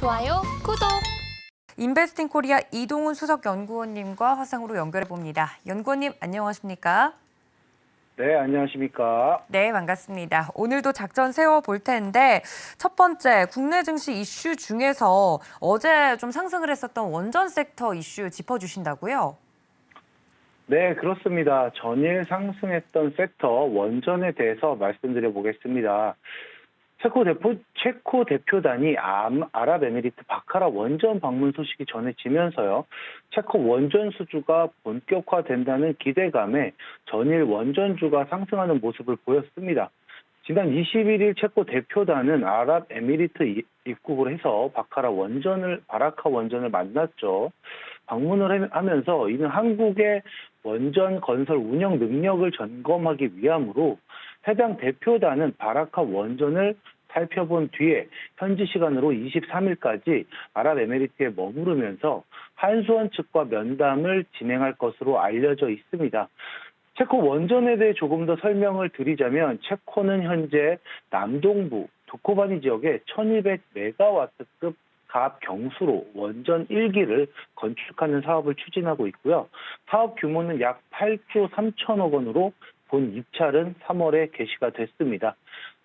좋아요, 구독! 인베스팅 코리아 이동훈 수석 연구원님과 화상으로 연결해 봅니다. 연구원님 안녕하십니까? 네, 안녕하십니까? 네, 반갑습니다. 오늘도 작전 세워볼 텐데 첫 번째 국내 증시 이슈 중에서 어제 좀 상승을 했었던 원전 섹터 이슈 짚어주신다고요? 네, 그렇습니다. 전일 상승했던 섹터 원전에 대해서 말씀드려 보겠습니다. 체코 대표단이 아랍에미리트 바카라 원전 방문 소식이 전해지면서요. 체코 원전 수주가 본격화된다는 기대감에 전일 원전주가 상승하는 모습을 보였습니다. 지난 21일 체코 대표단은 아랍에미리트 입국을 해서 바라카 원전을 만났죠. 방문을 하면서 이는 한국의 원전 건설 운영 능력을 점검하기 위함으로 해당 대표단은 바라카 원전을 살펴본 뒤에 현지 시간으로 23일까지 아랍에미리트에 머무르면서 한수원 측과 면담을 진행할 것으로 알려져 있습니다. 체코 원전에 대해 조금 더 설명을 드리자면 체코는 현재 남동부 두코바니 지역에 1200메가와트급 가압 경수로 원전 1기를 건축하는 사업을 추진하고 있고요. 사업 규모는 약 8조 3천억 원으로 본 입찰은 3월에 개시가 됐습니다.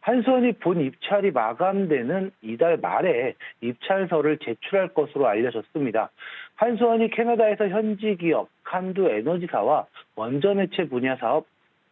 한수원이 본 입찰이 마감되는 이달 말에 입찰서를 제출할 것으로 알려졌습니다. 한수원이 캐나다에서 현지 기업 칸두 에너지사와 원전 해체 분야 사업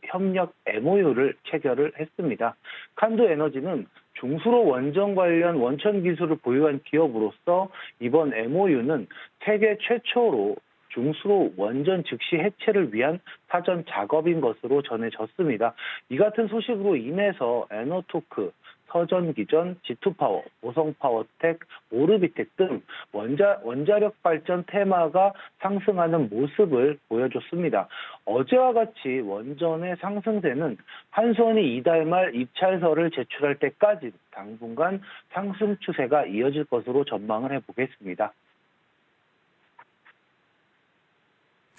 협력 MOU를 체결을 했습니다. 칸두 에너지는 중수로 원전 관련 원천 기술을 보유한 기업으로서 이번 MOU는 세계 최초로 중수로 원전 즉시 해체를 위한 사전 작업인 것으로 전해졌습니다. 이 같은 소식으로 인해서 에너토크, 서전기전, G2파워, 보성파워텍, 오르비텍 등 원자력 발전 테마가 상승하는 모습을 보여줬습니다. 어제와 같이 원전의 상승세는 한수원이 이달 말 입찰서를 제출할 때까지 당분간 상승 추세가 이어질 것으로 전망을 해보겠습니다.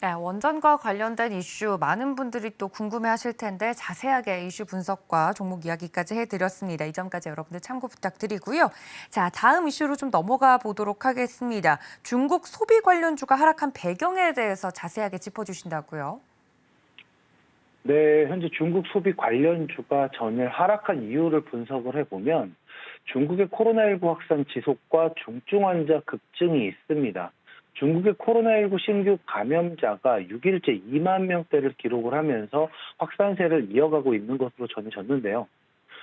네, 원전과 관련된 이슈 많은 분들이 또 궁금해하실 텐데 자세하게 이슈 분석과 종목 이야기까지 해드렸습니다. 이 점까지 여러분들 참고 부탁드리고요. 자, 다음 이슈로 좀 넘어가 보도록 하겠습니다. 중국 소비 관련주가 하락한 배경에 대해서 자세하게 짚어주신다고요? 네, 현재 중국 소비 관련주가 전일 하락한 이유를 분석을 해보면 중국의 코로나19 확산 지속과 중증 환자 급증이 있습니다. 중국의 코로나19 신규 감염자가 6일째 2만 명대를 기록을 하면서 확산세를 이어가고 있는 것으로 전해졌는데요.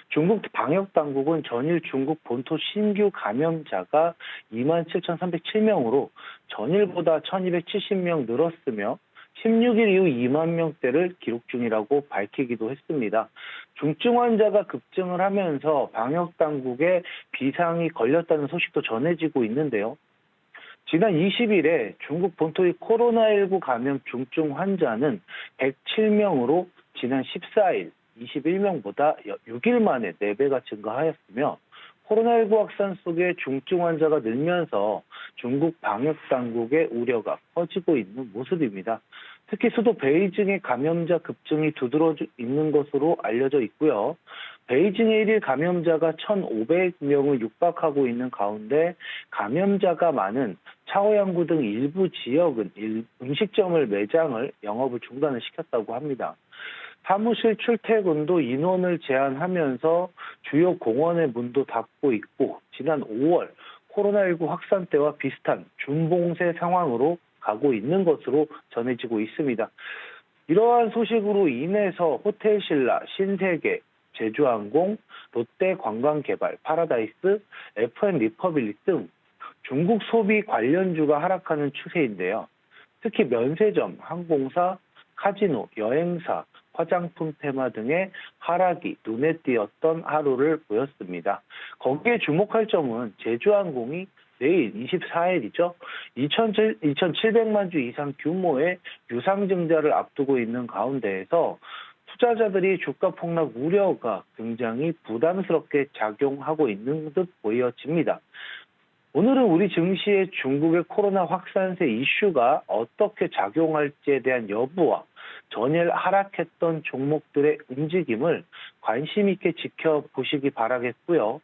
중국 방역당국은 전일 중국 본토 신규 감염자가 27,307명으로 전일보다 1,270명 늘었으며 16일 이후 2만 명대를 기록 중이라고 밝히기도 했습니다. 중증 환자가 급증을 하면서 방역당국에 비상이 걸렸다는 소식도 전해지고 있는데요. 지난 20일에 중국 본토의 코로나19 감염 중증 환자는 107명으로 지난 14일 21명보다 6일 만에 4배가 증가하였으며 코로나19 확산 속에 중증 환자가 늘면서 중국 방역당국의 우려가 커지고 있는 모습입니다. 특히 수도 베이징의 감염자 급증이 두드러져 있는 것으로 알려져 있고요. 베이징의 1일 감염자가 1,500명을 육박하고 있는 가운데 감염자가 많은 차오양구 등 일부 지역은 음식점을 매장을 영업을 중단을 시켰다고 합니다. 사무실 출퇴근도 인원을 제한하면서 주요 공원의 문도 닫고 있고 지난 5월 코로나19 확산 때와 비슷한 준봉쇄 상황으로 가고 있는 것으로 전해지고 있습니다. 이러한 소식으로 인해서 호텔신라, 신세계, 제주항공, 롯데관광개발, 파라다이스, FN 리퍼블릭 등 중국 소비 관련주가 하락하는 추세인데요. 특히 면세점, 항공사, 카지노, 여행사, 화장품 테마 등의 하락이 눈에 띄었던 하루를 보였습니다. 거기에 주목할 점은 제주항공이 내일 24일이죠. 2,700만 주 이상 규모의 유상증자를 앞두고 있는 가운데에서 투자자들이 주가 폭락 우려가 굉장히 부담스럽게 작용하고 있는 듯 보여집니다. 오늘은 우리 증시의 중국의 코로나 확산세 이슈가 어떻게 작용할지에 대한 여부와 전일 하락했던 종목들의 움직임을 관심 있게 지켜보시기 바라겠고요.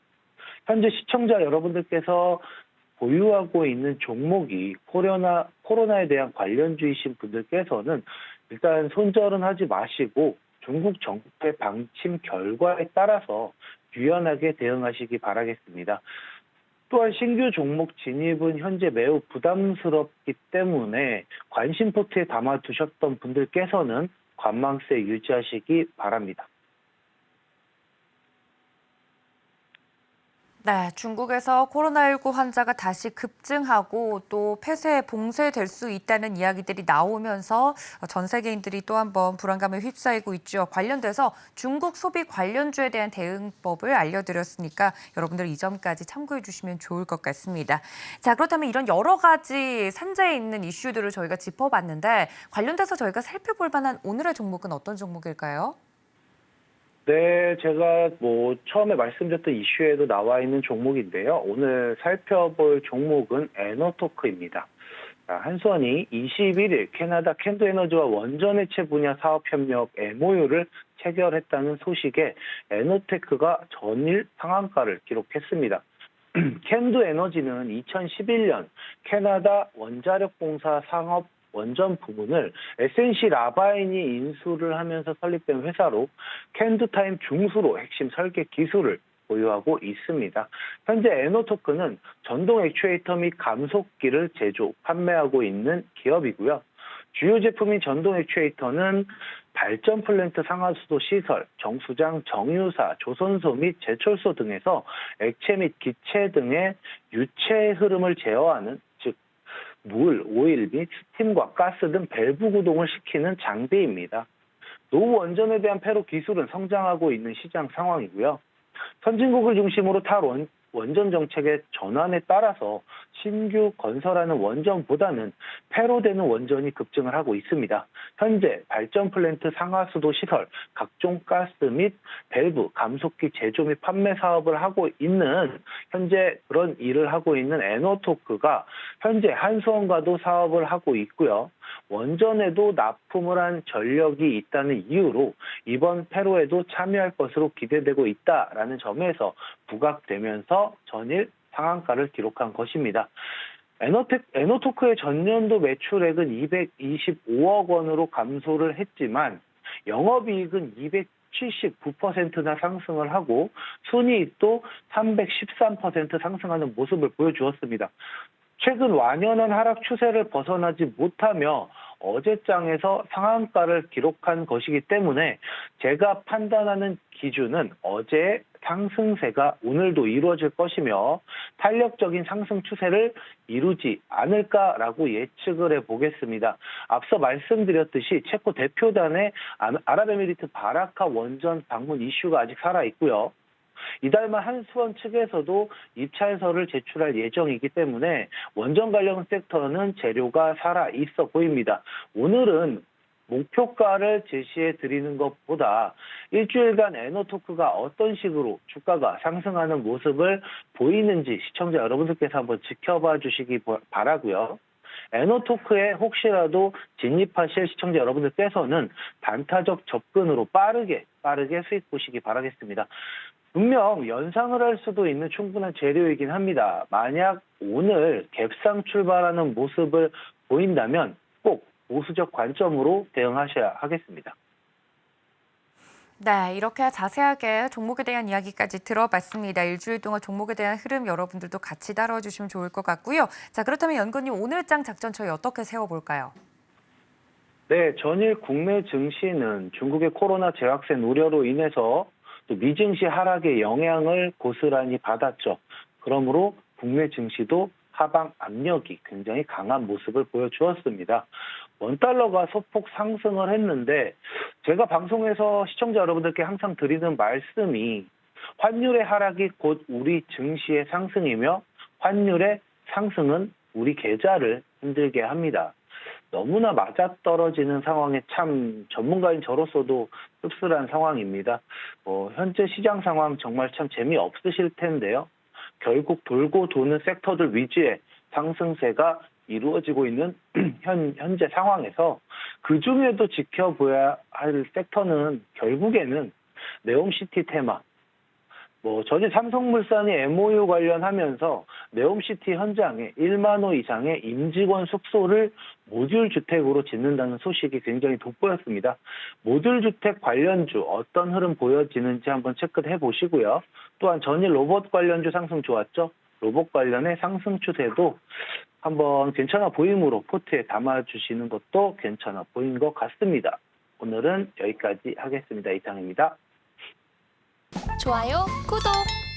현재 시청자 여러분들께서 보유하고 있는 종목이 코로나에 대한 관련주이신 분들께서는 일단 손절은 하지 마시고 중국 정부의 방침 결과에 따라서 유연하게 대응하시기 바라겠습니다. 또한 신규 종목 진입은 현재 매우 부담스럽기 때문에 관심 포트에 담아두셨던 분들께서는 관망세 유지하시기 바랍니다. 네, 중국에서 코로나19 환자가 다시 급증하고 또 폐쇄 봉쇄될 수 있다는 이야기들이 나오면서 전 세계인들이 또 한 번 불안감에 휩싸이고 있죠. 관련돼서 중국 소비 관련주에 대한 대응법을 알려드렸으니까 여러분들 이 점까지 참고해 주시면 좋을 것 같습니다. 자, 그렇다면 이런 여러 가지 산재에 있는 이슈들을 저희가 짚어봤는데 관련돼서 저희가 살펴볼 만한 오늘의 종목은 어떤 종목일까요? 네, 제가 처음에 말씀드렸던 이슈에도 나와 있는 종목인데요. 오늘 살펴볼 종목은 에너토크입니다. 한수원이 21일 캐나다 캔두에너지와 원전해체 분야 사업협력 MOU를 체결했다는 소식에 에너테크가 전일 상한가를 기록했습니다. 캔두에너지는 2011년 캐나다 원자력공사 상업 원전 부문을 SNC 라바인이 인수를 하면서 설립된 회사로 캔두타임 중수로 핵심 설계 기술을 보유하고 있습니다. 현재 에너토크는 전동 액추에이터 및 감속기를 제조, 판매하고 있는 기업이고요. 주요 제품인 전동 액추에이터는 발전 플랜트 상하수도 시설, 정수장, 정유사, 조선소 및 제철소 등에서 액체 및 기체 등의 유체 흐름을 제어하는, 즉 물, 오일 및 스팀과 가스 등 밸브 구동을 시키는 장비입니다. 노후 원전에 대한 폐로 기술은 성장하고 있는 시장 상황이고요. 선진국을 중심으로 원전 정책의 전환에 따라서 신규 건설하는 원전보다는 폐로되는 원전이 급증을 하고 있습니다. 현재 발전 플랜트 상하수도 시설, 각종 가스 및 밸브, 감속기 제조 및 판매 사업을 하고 있는 현재 그런 일을 하고 있는 에너토크가 현재 한수원과도 사업을 하고 있고요. 원전에도 납품을 한 전력이 있다는 이유로 이번 폐로에도 참여할 것으로 기대되고 있다라는 점에서 부각되면서 전일 상한가를 기록한 것입니다. 에너토크의 전년도 매출액은 225억 원으로 감소를 했지만 영업이익은 279%나 상승을 하고 순이익도 313% 상승하는 모습을 보여주었습니다. 최근 완연한 하락 추세를 벗어나지 못하며 어제장에서 상한가를 기록한 것이기 때문에 제가 판단하는 기준은 어제의 상승세가 오늘도 이루어질 것이며 탄력적인 상승 추세를 이루지 않을까라고 예측을 해보겠습니다. 앞서 말씀드렸듯이 체코 대표단의 아랍에미리트 바라카 원전 방문 이슈가 아직 살아있고요. 이달 말 한수원 측에서도 입찰서를 제출할 예정이기 때문에 원전 관련 섹터는 재료가 살아있어 보입니다. 오늘은 목표가를 제시해 드리는 것보다 일주일간 에너토크가 어떤 식으로 주가가 상승하는 모습을 보이는지 시청자 여러분들께서 한번 지켜봐 주시기 바라고요. 에너토크에 혹시라도 진입하실 시청자 여러분들께서는 단타적 접근으로 빠르게 수익 보시기 바라겠습니다. 분명 연상을 할 수도 있는 충분한 재료이긴 합니다. 만약 오늘 갭상 출발하는 모습을 보인다면 꼭 보수적 관점으로 대응하셔야 하겠습니다. 네, 이렇게 자세하게 종목에 대한 이야기까지 들어봤습니다. 일주일 동안 종목에 대한 흐름 여러분들도 같이 따라주시면 좋을 것 같고요. 자, 그렇다면 연구님 오늘장 작전 저희 어떻게 세워볼까요? 네, 전일 국내 증시는 중국의 코로나 재확산 우려로 인해서 또 미증시 하락의 영향을 고스란히 받았죠. 그러므로 국내 증시도 하방 압력이 굉장히 강한 모습을 보여주었습니다. 원달러가 소폭 상승을 했는데 제가 방송에서 시청자 여러분들께 항상 드리는 말씀이 환율의 하락이 곧 우리 증시의 상승이며 환율의 상승은 우리 계좌를 흔들게 합니다. 너무나 맞아떨어지는 상황에 참 전문가인 저로서도 씁쓸한 상황입니다. 현재 시장 상황 정말 참 재미없으실 텐데요. 결국 돌고 도는 섹터들 위주의 상승세가 이루어지고 있는 현재 상황에서 그중에도 지켜봐야 할 섹터는 결국에는 네옴시티 테마, 전에 삼성물산이 MOU 관련하면서 네옴시티 현장에 1만 호 이상의 임직원 숙소를 모듈 주택으로 짓는다는 소식이 굉장히 돋보였습니다. 모듈 주택 관련주 어떤 흐름 보여지는지 한번 체크해 보시고요. 또한 전일 로봇 관련주 상승 좋았죠? 로봇 관련의 상승 추세도 한번 괜찮아 보이므로 포트에 담아주시는 것도 괜찮아 보인 것 같습니다. 오늘은 여기까지 하겠습니다. 이상입니다. 좋아요, 구독!